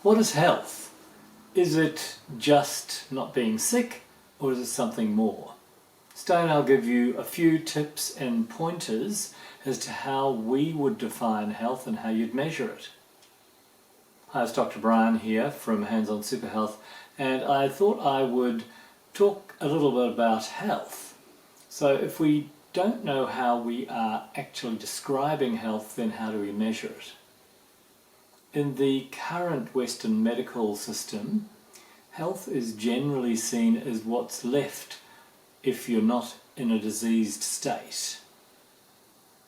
What is health? Is it just not being sick, or is it something more? Today I'll give you a few tips and pointers as to how we would define health and how you'd measure it. Hi, it's Dr. Brian here from Hands-on Superhealth, and I thought I would talk a little bit about health. So if we don't know how we are actually describing health, then how do we measure it? In the current Western medical system, health is generally seen as what's left if you're not in a diseased state.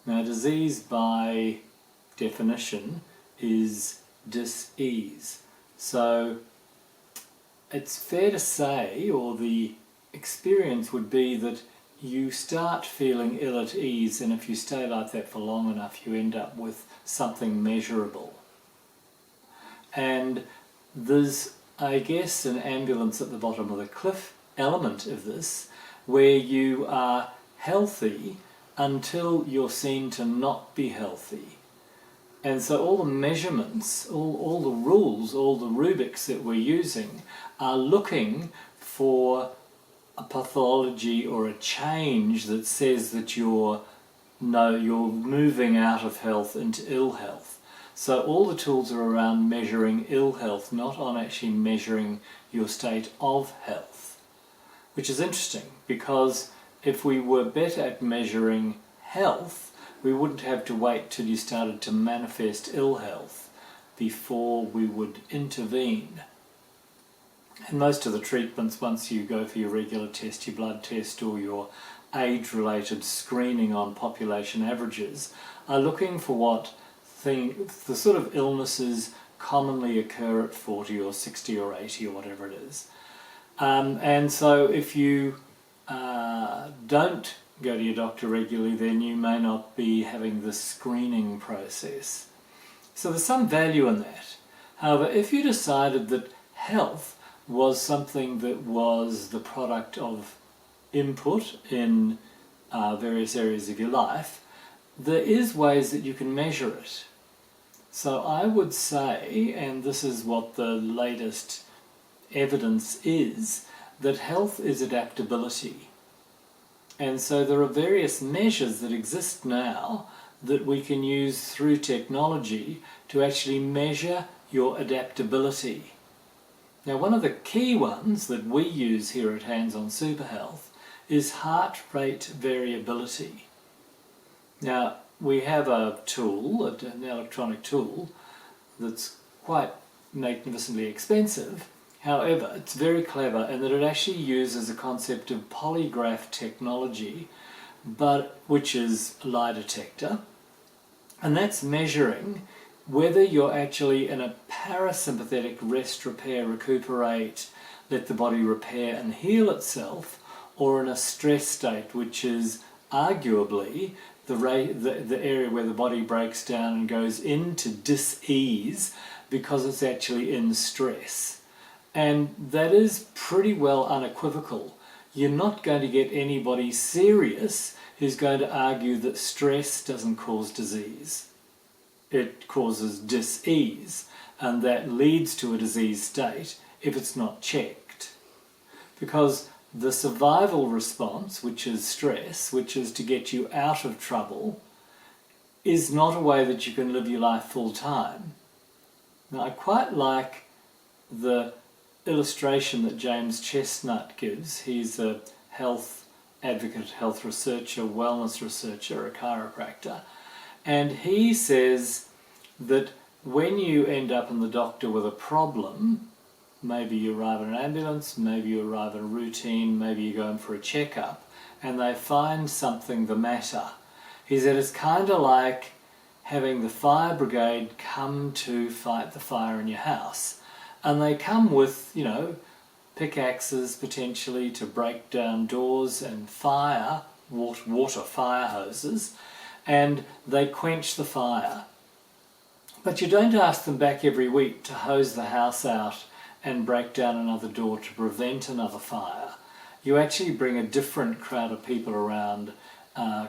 Now, disease by definition is dis-ease. So it's fair to say, or the experience would be, that you start feeling ill at ease, and if you stay like that for long enough, you end up with something measurable. And there's, I guess, an ambulance at the bottom of the cliff element of this, where you are healthy until you're seen to not be healthy. And so all the measurements, all the rules, all the rubrics that we're using are looking for a pathology or a change that says that you're moving out of health into ill health. So all the tools are around measuring ill health, not on actually measuring your state of health. Which is interesting, because if we were better at measuring health, we wouldn't have to wait till you started to manifest ill health before we would intervene. And most of the treatments, once you go for your regular test, your blood test, or your age-related screening on population averages, are looking for the sort of illnesses commonly occur at 40 or 60 or 80 or whatever it is. And so if you don't go to your doctor regularly, then you may not be having the screening process. So there's some value in that. However, if you decided that health was something that was the product of input in various areas of your life, there is ways that you can measure it. So I would say, and this is what the latest evidence is, that health is adaptability. And so there are various measures that exist now that we can use through technology to actually measure your adaptability. Now, one of the key ones that we use here at Hands-on Superhealth is heart rate variability. Now, we have a tool, an electronic tool, that's quite magnificently expensive. However, it's very clever in that it actually uses a concept of polygraph technology, which is a lie detector, and that's measuring whether you're actually in a parasympathetic rest, repair, recuperate, let the body repair and heal itself, or in a stress state, which is arguably the area where the body breaks down and goes into dis-ease because it's actually in stress. And that is pretty well unequivocal. You're not going to get anybody serious who's going to argue that stress doesn't cause disease. It causes dis-ease, and that leads to a disease state if it's not checked. Because the survival response, which is stress, which is to get you out of trouble, is not a way that you can live your life full time. Now, I quite like the illustration that James Chestnut gives. He's a health advocate, health researcher, wellness researcher, a chiropractor, and he says that when you end up in the doctor with a problem, maybe you arrive in an ambulance, maybe you arrive in a routine, maybe you're going for a checkup, and they find something the matter. He said it's kind of like having the fire brigade come to fight the fire in your house. And they come with, pickaxes potentially to break down doors and water fire hoses, and they quench the fire. But you don't ask them back every week to hose the house out and break down another door to prevent another fire. You actually bring a different crowd of people around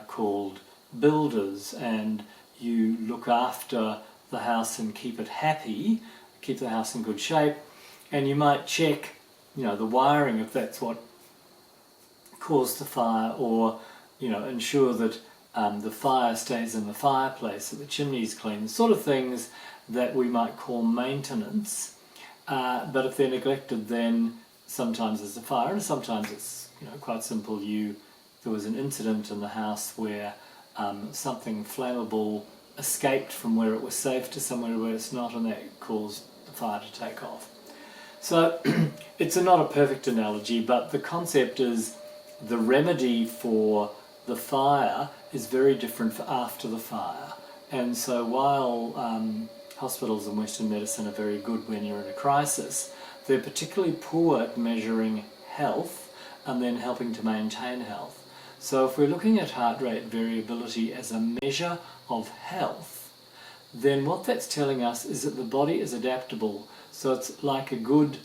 called builders, and you look after the house and keep it happy, keep the house in good shape, and you might check, the wiring if that's what caused the fire, or ensure that the fire stays in the fireplace, that the chimney's clean, sort of things that we might call maintenance. But if they're neglected, then sometimes there's a fire, and sometimes it's quite simple. There was an incident in the house where something flammable escaped from where it was safe to somewhere where it's not, and that caused the fire to take off. So it's not a perfect analogy, but the concept is the remedy for the fire is very different for after the fire. And so while hospitals in Western medicine are very good when you're in a crisis, they're particularly poor at measuring health and then helping to maintain health. So if we're looking at heart rate variability as a measure of health, then what that's telling us is that the body is adaptable. So it's like a good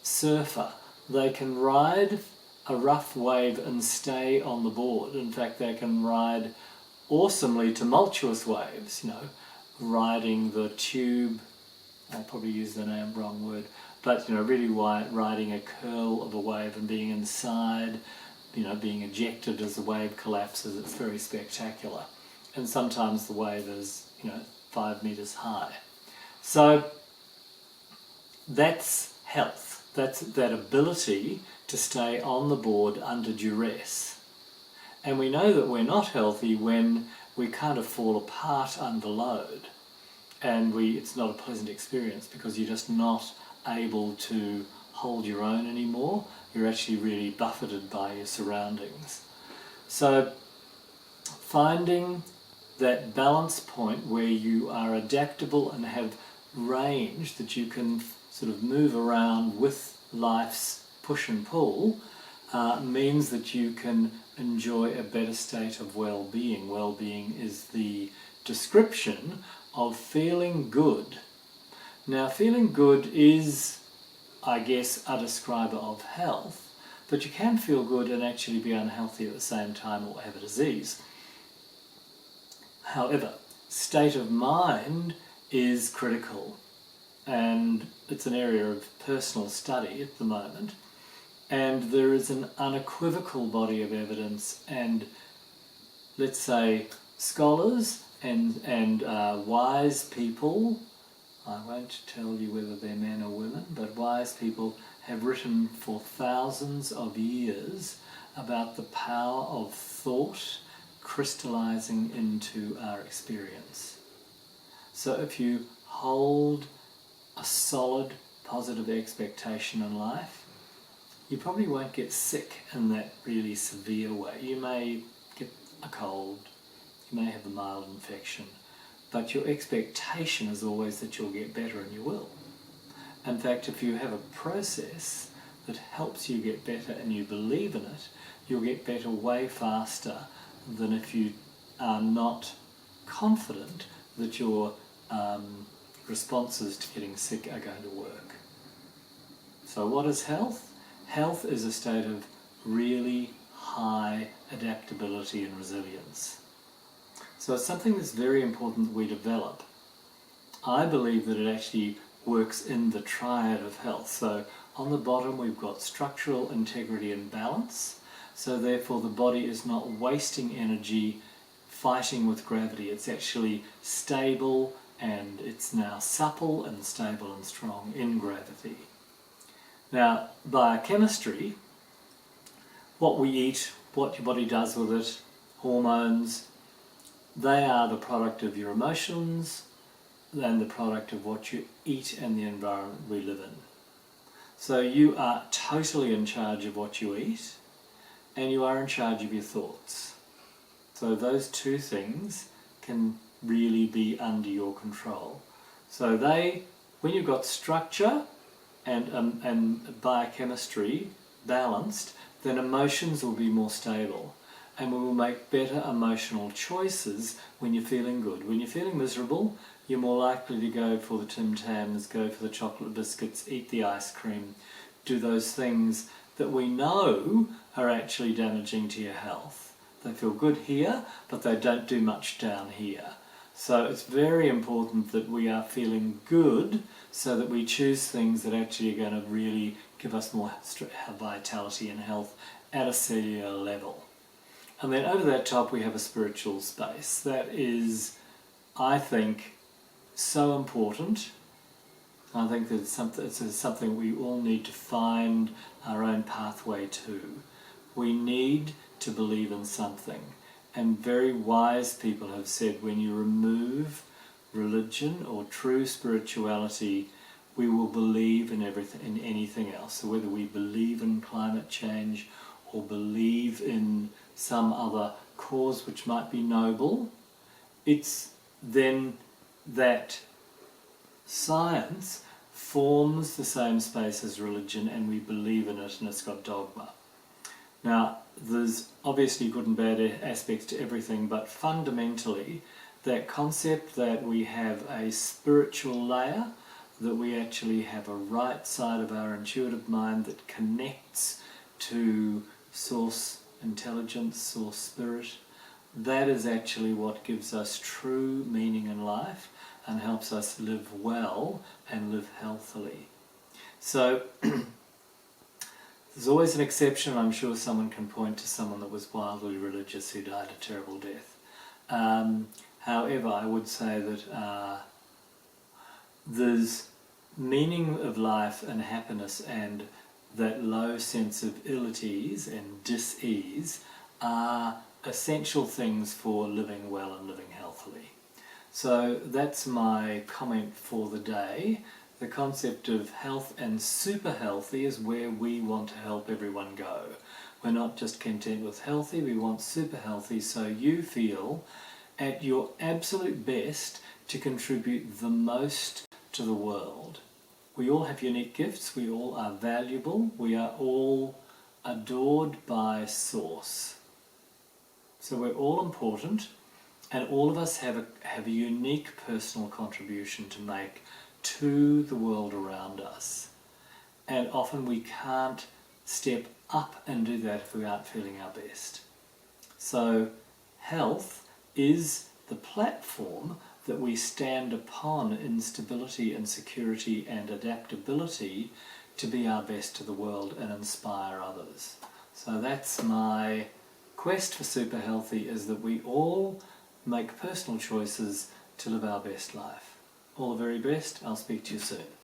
surfer. They can ride a rough wave and stay on the board. In fact, they can ride awesomely tumultuous waves, riding the tube. I'll probably use the wrong word, but really riding a curl of a wave and being inside, being ejected as the wave collapses. It's very spectacular. And sometimes the wave is, 5 meters high. So that's health. That's that ability to stay on the board under duress. And we know that we're not healthy when we kind of fall apart under load. And it's not a pleasant experience because you're just not able to hold your own anymore. You're actually really buffeted by your surroundings. So finding that balance point where you are adaptable and have range, that you can sort of move around with life's push and pull, means that you can enjoy a better state of well-being. Well-being is the description of feeling good. Now, feeling good is, I guess, a describer of health, but you can feel good and actually be unhealthy at the same time or have a disease. However, state of mind is critical, and it's an area of personal study at the moment, and there is an unequivocal body of evidence, and let's say scholars and wise people, I won't tell you whether they're men or women, but wise people have written for thousands of years about the power of thought crystallizing into our experience. So if you hold a solid positive expectation in life, you probably won't get sick in that really severe way. You may get a cold, you may have a mild infection, but your expectation is always that you'll get better, and you will. In fact, if you have a process that helps you get better and you believe in it, you'll get better way faster than if you are not confident that your responses to getting sick are going to work. So what is health? Health is a state of really high adaptability and resilience. So it's something that's very important that we develop. I believe that it actually works in the triad of health. So on the bottom we've got structural integrity and balance. So therefore the body is not wasting energy fighting with gravity. It's actually stable, and it's now supple and stable and strong in gravity. Now, biochemistry, what we eat, what your body does with it, hormones, they are the product of your emotions and the product of what you eat and the environment we live in. So you are totally in charge of what you eat, and you are in charge of your thoughts. So those two things can really be under your control. So when you've got structure and biochemistry balanced, then emotions will be more stable, and we will make better emotional choices when you're feeling good. When you're feeling miserable, you're more likely to go for the Tim Tams, go for the chocolate biscuits, eat the ice cream, do those things that we know are actually damaging to your health. They feel good here, but they don't do much down here. So it's very important that we are feeling good so that we choose things that actually are going to really give us more vitality and health at a cellular level. And then over that top we have a spiritual space that is, I think, so important. I think that it's something we all need to find our own pathway to. We need to believe in something. And very wise people have said when you remove religion or true spirituality, we will believe in everything, in anything else. So whether we believe in climate change or believe in some other cause which might be noble, it's then that science forms the same space as religion and we believe in it and it's got dogma. Now, there's obviously good and bad aspects to everything, but fundamentally that concept that we have a spiritual layer, that we actually have a right side of our intuitive mind that connects to source intelligence, source spirit, that is actually what gives us true meaning in life and helps us live well and live healthily. So there's always an exception. I'm sure someone can point to someone that was wildly religious who died a terrible death. However, I would say that there's meaning of life and happiness, and that low sense of ill-at-ease and dis-ease are essential things for living well and living healthily. So that's my comment for the day. The concept of health and super healthy is where we want to help everyone go. We're not just content with healthy, we want super healthy, so you feel at your absolute best to contribute the most to the world. We all have unique gifts, we all are valuable, we are all adored by Source. So we're all important, and all of us have a unique personal contribution to make to the world around us. And often we can't step up and do that if we aren't feeling our best. So health is the platform that we stand upon in stability and security and adaptability to be our best to the world and inspire others. So that's my quest for super healthy, is that we all make personal choices to live our best life. All the very best. I'll speak to you soon.